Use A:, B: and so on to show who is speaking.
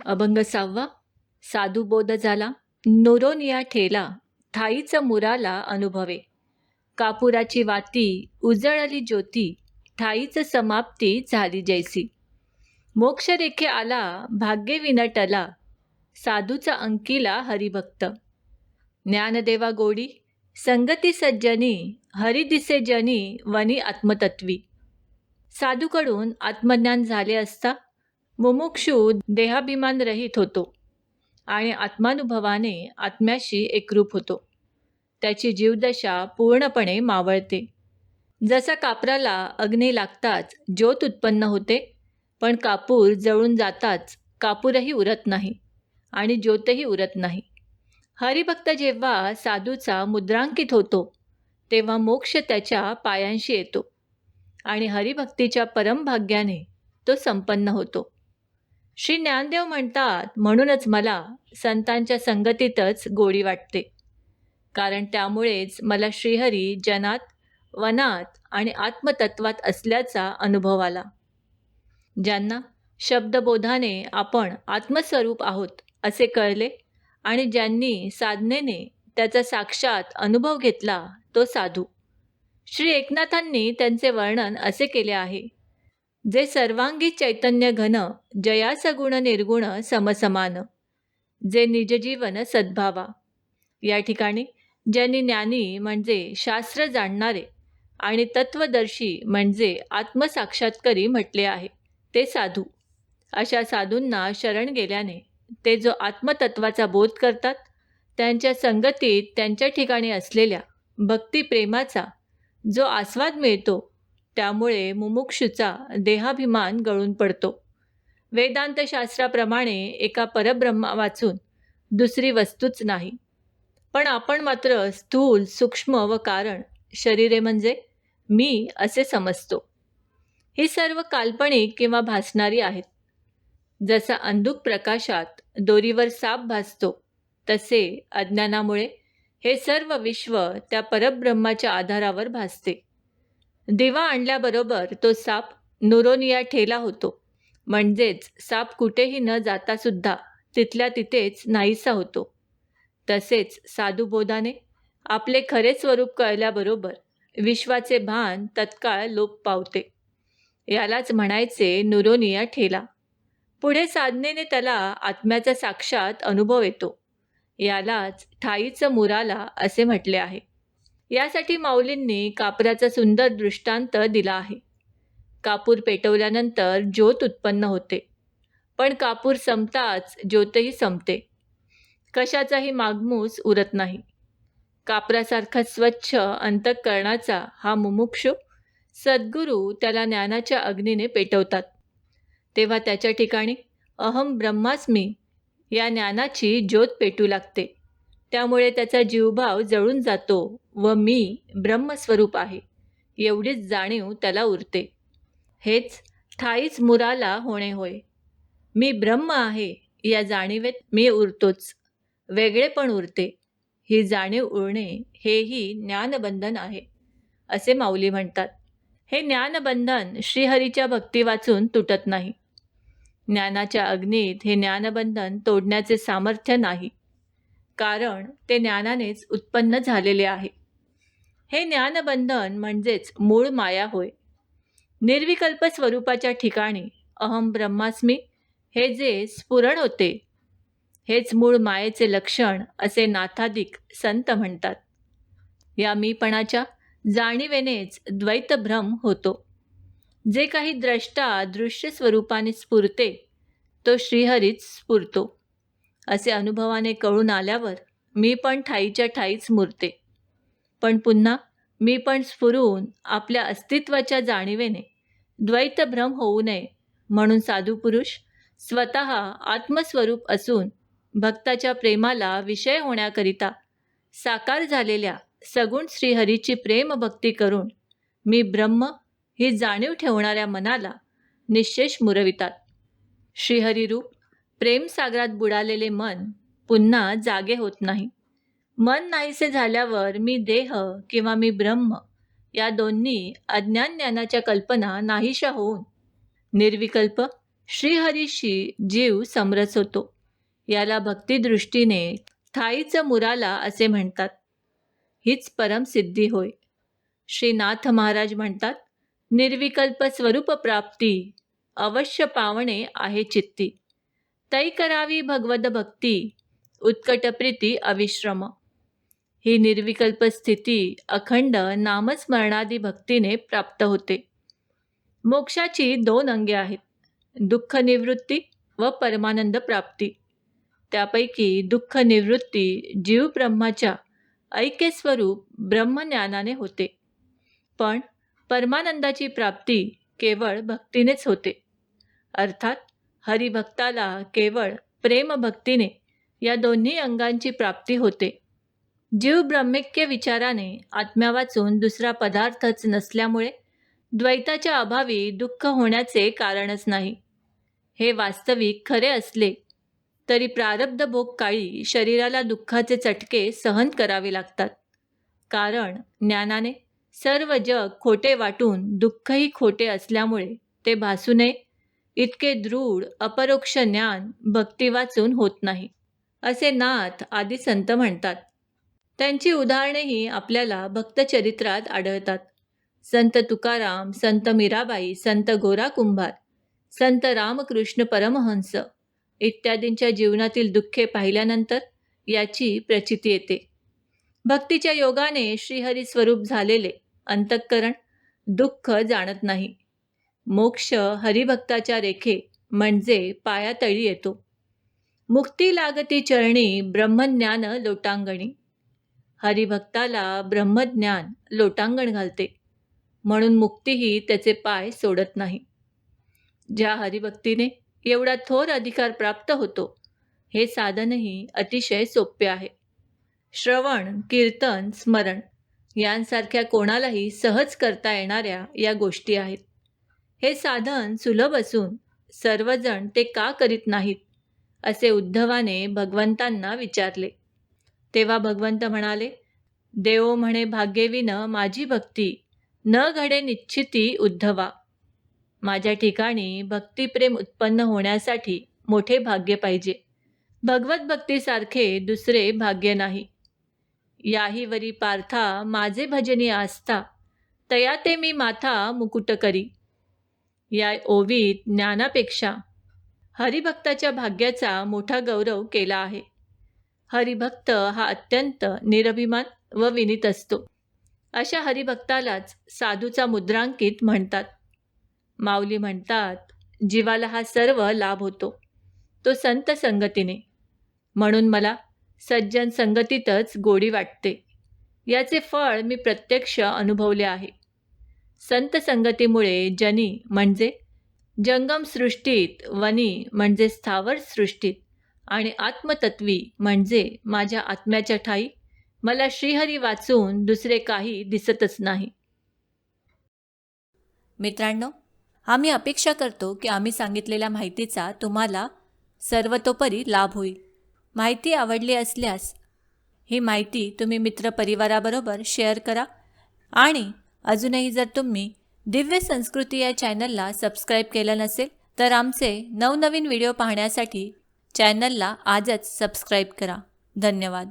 A: अभंग 6वा. साधुबोध झाला नुरोनिया ठेला, ठाईच मुराला अनुभवे. कापुराची वाती उजळली ज्योती, ठाईच समाप्ती झाली जैसी. मोक्षरेखे आला भाग्ये विनटला, साधूचा अंकिला हरिभक्त. ज्ञानदेवा गोडी संगती सज्जनी, हरी दिसे जनी वनी आत्मतत्वी. साधूकडून आत्मज्ञान झाले असता मुमुक्षू देहाभिमान रहित होतो आणि आत्मानुभवाने आत्म्याशी एकरूप होतो. त्याची जीवदशा पूर्णपणे मावळते. जसा कापराला अग्नी लागताच ज्योत उत्पन्न होते, पण कापूर जळून जाताच कापूरही उरत नाही आणि ज्योतही उरत नाही. हरिभक्त जेव्हा साधूचा मुद्रांकित होतो, तेव्हा मोक्ष त्याच्या पायांशी येतो आणि हरिभक्तीच्या परमभाग्याने तो संपन्न होतो. श्री ज्ञानदेव म्हणतात, म्हणूनच मला संतांच्या संगतीतच गोडी वाटते, कारण त्यामुळेच मला श्रीहरी जनात, वनात आणि आत्मतत्वात असल्याचा अनुभव आला. ज्यांना शब्दबोधाने आपण आत्मस्वरूप आहोत असे कळले आणि ज्यांनी साधनेने त्याचा साक्षात अनुभव घेतला, तो साधू. श्री एकनाथांनी त्यांचे वर्णन असे केले आहे: जे सर्वांगी चैतन्य घन, जयास गुण निर्गुण समसमान, जे निजजीवन सद्भावा. या ठिकाणी ज्यांनी ज्ञानी म्हणजे शास्त्र जाणणारे आणि तत्वदर्शी म्हणजे आत्मसाक्षात्कारी म्हटले आहे, ते साधू. अशा साधूंना शरण गेल्याने ते जो आत्मतत्वाचा बोध करतात, त्यांच्या संगतीत त्यांच्या ठिकाणी असलेल्या भक्तिप्रेमाचा जो आस्वाद मिळतो, त्यामुळे मुमुक्षूचा देहाभिमान गळून पडतो. वेदांतशास्त्राप्रमाणे एका परब्रह्मा वाचून दुसरी वस्तूच नाही, पण आपण मात्र स्थूल, सूक्ष्म व कारण, शरीरे म्हणजे मी असे समजतो. ही सर्व काल्पनिक किंवा भासणारी आहेत. जसा अंधुक प्रकाशात दोरीवर साप भासतो, तसे अज्ञानामुळे हे सर्व विश्व त्या परब्रह्माच्या आधारावर भासते. दिवा आणल्याबरोबर तो साप नुरोनिया ठेला होतो, म्हणजेच साप कुठेही न जाता सुद्धा तिथल्या तिथेच नाहीसा होतो. तसेच साधुबोधाने आपले खरे स्वरूप कळल्याबरोबर विश्वाचे भान तत्काळ लोप पावते. यालाच म्हणायचे नुरोनिया ठेला. पुढे साधनेने त्याला आत्म्याचा साक्षात अनुभव येतो. यालाच ठाईच मुराला असे म्हटले आहे. यासाठी माऊलींनी कापराचा सुंदर दृष्टांत दिला आहे. कापूर पेटवल्यानंतर ज्योत उत्पन्न होते, पण कापूर संपताच ज्योतही संपते. कशाचाही मागमूस उरत नाही. कापरासारखा स्वच्छ अंतःकरणाचा हा मुमुक्षू सद्गुरू त्याला ज्ञानाच्या अग्नीने पेटवतात. तेव्हा त्याच्या ठिकाणी अहम ब्रह्मास्मी या ज्ञानाची ज्योत पेटू लागते. त्यामुळे त्याचा जीवभाव जळून जातो व मी ब्रह्मस्वरूप आहे एवढीच जाणीव त्याला उरते. हेच ठाईच मुराला होणे होय. मी ब्रह्म आहे या जाणीवेत मी उरतोच, वेगळेपण उरते. ही जाणीव उरणे हेही ज्ञानबंधन आहे, असे माऊली म्हणतात. हे ज्ञानबंधन श्रीहरीच्या भक्ती वाचून तुटत नाही. ज्ञानाच्या अग्नीत हे ज्ञानबंधन तोडण्याचे सामर्थ्य नाही, कारण ते ज्ञानानेच उत्पन्न झालेले आहे. हे ज्ञानबंधन म्हणजेच मूळ माया होय. निर्विकल्प स्वरूपाच्या ठिकाणी अहम ब्रह्मास्मी हे जे स्फुरण होते, हेच मूळ मायेचे लक्षण असे नाथादिक संत म्हणतात. या मीपणाच्या जाणीवेनेच द्वैतभ्रम होतो. जे काही द्रष्टा दृश्य स्वरूपाने स्फुरते, तो श्रीहरीच स्फुरतो असे अनुभवाने कळून आल्यावर मी पण ठाईच्या ठाईच मुरते. पण पुन्हा मी पण स्फुरून आपल्या अस्तित्वाच्या जाणीवेने द्वैतभ्रम होऊ नये म्हणून साधुपुरुष स्वतः आत्मस्वरूप असून भक्ताच्या प्रेमाला विषय होण्याकरिता साकार झालेल्या सगुण श्रीहरीची प्रेमभक्ती करून मी ब्रह्म ही जाणीव ठेवणाऱ्या मनाला निश्शेष मुरवितात. श्रीहरिरूप प्रेमसागरात बुडालेले मन पुन्हा जागे होत नाही. मन नाहीसे झाल्यावर मी देह किंवा मी ब्रह्म या दोन्ही अज्ञान ज्ञानाच्या कल्पना नाहीशा होऊन निर्विकल्प श्रीहरीशी जीव समरस होतो. याला भक्तिदृष्टीने स्थायीचं मुराला असे म्हणतात. हीच परमसिद्धी होय. श्रीनाथ महाराज म्हणतात, निर्विकल्प स्वरूप प्राप्ती अवश्य पावणे आहे चित्ती. तै करावी भगवद भक्ती उत्कट प्रीती अविश्रम. ही निर्विकल्प स्थिती अखंड नामस्मरणादी भक्तीने प्राप्त होते. मोक्षाची 2 अंगे आहेत, दुःख निवृत्ती व परमानंद प्राप्ती. त्यापैकी दुःख निवृत्ती जीव ब्रह्माच्या ऐक्यस्वरूप ब्रह्मज्ञानाने होते, पण परमानंदाची प्राप्ती केवळ भक्तीनेच होते. अर्थात हरिभक्ताला केवळ प्रेमभक्तीने या दोन्ही अंगांची प्राप्ती होते. जीव ब्रह्मैक्य विचाराने आत्म्या वाचून दुसरा पदार्थच नसल्यामुळे द्वैताच्या अभावी दुःख होण्याचे कारणच नाही. हे वास्तविक खरे असले तरी प्रारब्ध भोग काळी शरीराला दुःखाचे चटके सहन करावे लागतात. कारण ज्ञानाने सर्व जग खोटे वाटून दुःखही खोटे असल्यामुळे ते भासू नये इतके दृढ अपरोक्ष ज्ञान भक्ती वाचून होत नाही, असे नाथ आदी संत म्हणतात. त्यांची उदाहरणेही आपल्याला भक्तचरित्रात आढळतात. संत तुकाराम, संत मीराबाई, संत गोरा कुंभार, संत रामकृष्ण परमहंस इत्यादींच्या जीवनातील दुःखे पाहिल्यानंतर याची प्रचिती येते. भक्तीच्या योगाने श्रीहरी स्वरूप झालेले अंतःकरण दुःख जाणत नाही. मोक्ष हरिभक्ताच्या रेखे म्हणजे पायातळी येतो. मुक्ती लागती चरणी ब्रह्मज्ञान लोटांगणी. हरिभक्ताला ब्रह्मज्ञान लोटांगण घालते, म्हणून मुक्तीही त्याचे पाय सोडत नाही. ज्या हरिभक्तीने एवढा थोर अधिकार प्राप्त होतो, हे साधनही अतिशय सोपे आहे. श्रवण, कीर्तन, स्मरण यांसारख्या कोणालाही सहज करता येणाऱ्या या गोष्टी आहेत. हे साधन सुलभ असून सर्वजण ते का करीत नाहीत, असे उद्धवाने भगवंतांना विचारले. तेव्हा भगवंत म्हणाले, देव म्हणे भाग्यविन माझी भक्ती न घडे निश्चिती उद्धवा. माझ्या ठिकाणी भक्तिप्रेम उत्पन्न होण्यासाठी मोठे भाग्य पाहिजे. भगवत भक्तीसारखे दुसरे भाग्य नाही. याही वरी पार्था माझे भजनी आस्था, तया ते मी माथा मुकुट करी. या ओवीत ज्ञानापेक्षा हरिभक्ताच्या भाग्याचा मोठा गौरव केला आहे. हरिभक्त हा अत्यंत निरभिमान व विनीत असतो. अशा हरिभक्तालाच साधूचा मुद्रांकित म्हणतात. माऊली म्हणतात, जीवाला हा सर्व लाभ होतो तो संत संगतीने. म्हणून मला सज्जन संगतीतच गोडी वाटते. याचे फळ मी प्रत्यक्ष अनुभवले आहे. संत संगतीमुळे जनी म्हणजे जंगम सृष्टीत, वनी म्हणजे स्थावर सृष्टीत आणि आत्मतत्वी म्हणजे माझ्या आत्म्याच्या ठाई मला श्रीहरी वाचून दुसरे काही दिसतच नाही. मित्रांनो, आम्ही अपेक्षा करतो की आम्ही सांगितलेल्या माहितीचा तुम्हाला सर्वतोपरी लाभ होईल. माहिती आवडली असल्यास ही माहिती तुम्ही मित्रपरिवाराबरोबर शेअर करा. आणि अजूनही जर तुम्ही दिव्य संस्कृती या चॅनलला सबस्क्राईब केलं नसेल तर आमचे नवनवीन व्हिडिओ पाहण्यासाठी चॅनलला आजच सबस्क्राईब करा. धन्यवाद.